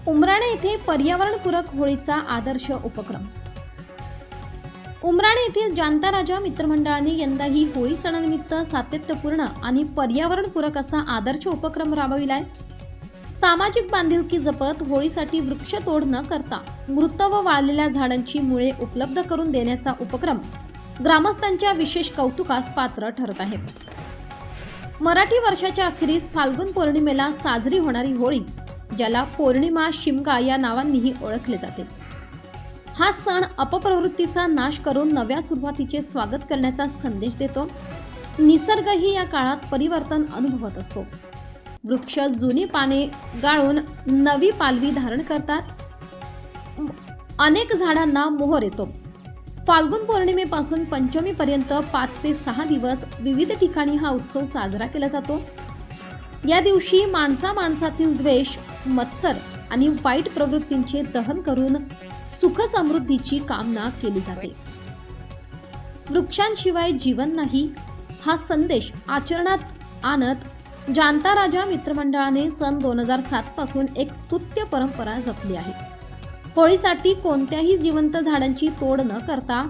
उमराणे येथे पर्यावरणपूरक होळीचा आदर्श उपक्रम। उमराणे येथील जाणता राजा मित्रमंडळाने यंदा ही होळी सणानिमित्त सातत्यपूर्ण आणि पर्यावरणपूरक असा आदर्श उपक्रम राबविलाय। सामाजिक बांधिलकी जपत होळीसाठी वृक्षतोड न करता मृत व वाळलेल्या झाडांची मुळे उपलब्ध करून देण्याचा उपक्रम ग्रामस्थांच्या विशेष कौतुकास पात्र ठरत आहे। मराठी वर्षाच्या अखेरीस फाल्गुन पौर्णिमेला साजरी होणारी होळी, ज्याला पौर्णिमा शिमगा या नावांनीही ओळखले जाते, हा सण अपप्रवृत्तीचा नाश करून नव्या सुरुवातीचे स्वागत करण्याचा संदेश देतो। निसर्गही या काळात परिवर्तन अनुभवत असतो। वृक्ष जुनी पाने गाळून नवी पालवी धारण करतात। अनेक झाडांना मोहर येतो। फाल्गुन पौर्णिमेपासून पंचमीपर्यंत 5 ते 6 दिवस विविध ठिकाणी हा उत्सव साजरा केला जातो। या दिवशी माणसातील द्वेष, मत्सर आणि वाईट प्रवृत्तींचे दहन करून सुख समृद्धीची कामना केली जाते। वृक्षांशिवाय जीवन नाही हा संदेश आचरणात आणत जाणता राजा मित्रमंडळाने सन 2007 पासून एक स्तुत्य परंपरा जपली आहे। होळीसाठी कोणत्याही जिवंत झाडांची तोड न करता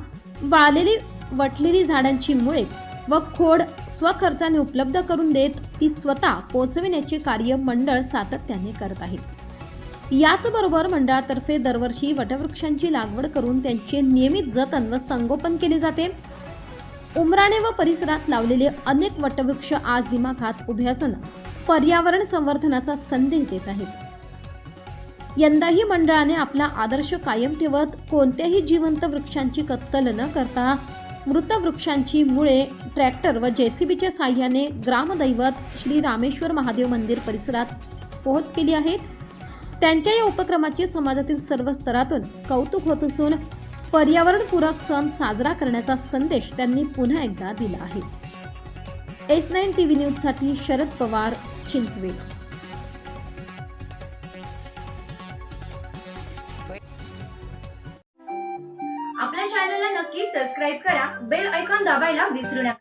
वाळलेली वटलेली झाडांची मुळे व खोड स्वखर्चाने उपलब्ध करून देत ती स्वतः पोहोचविण्याचे कार्य मंडळ सातत्याने करत आहे। याचबरोबर मंडळातर्फे दरवर्षी वटवृक्षांची लागवड करून त्यांचे नियमित जतन व संगोपन केले जाते। उमराणे व परिसरात लावलेले अनेक वटवृक्ष आज दिमाखात उभे असून पर्यावरण संवर्धनाचा संदेश देत आहेत। यंदाही मंडळाने आपला आदर्श कायम ठेवत कोणत्याही जिवंत वृक्षांची कत्तल न करता मृत वृक्षांची मुळे ट्रॅक्टर व जेसीबीच्या साहाय्याने ग्रामदैवत श्री रामेश्वर महादेव मंदिर परिसरात पोहोच केली आहेत। त्यांच्या या उपक्रमाचे समाजातील सर्व स्तरातून कौतुक होत असून पर्यावरणपूरक सण साजरा करण्याचा संदेश त्यांनी पुन्हा एकदा दिला आहे। S9 TV न्यूज साठी शरद पवार, चिंचवे। आपल्या चॅनलला नक्की सबस्क्राइब करा, बेल आयकॉन दाबायला विसरू नका।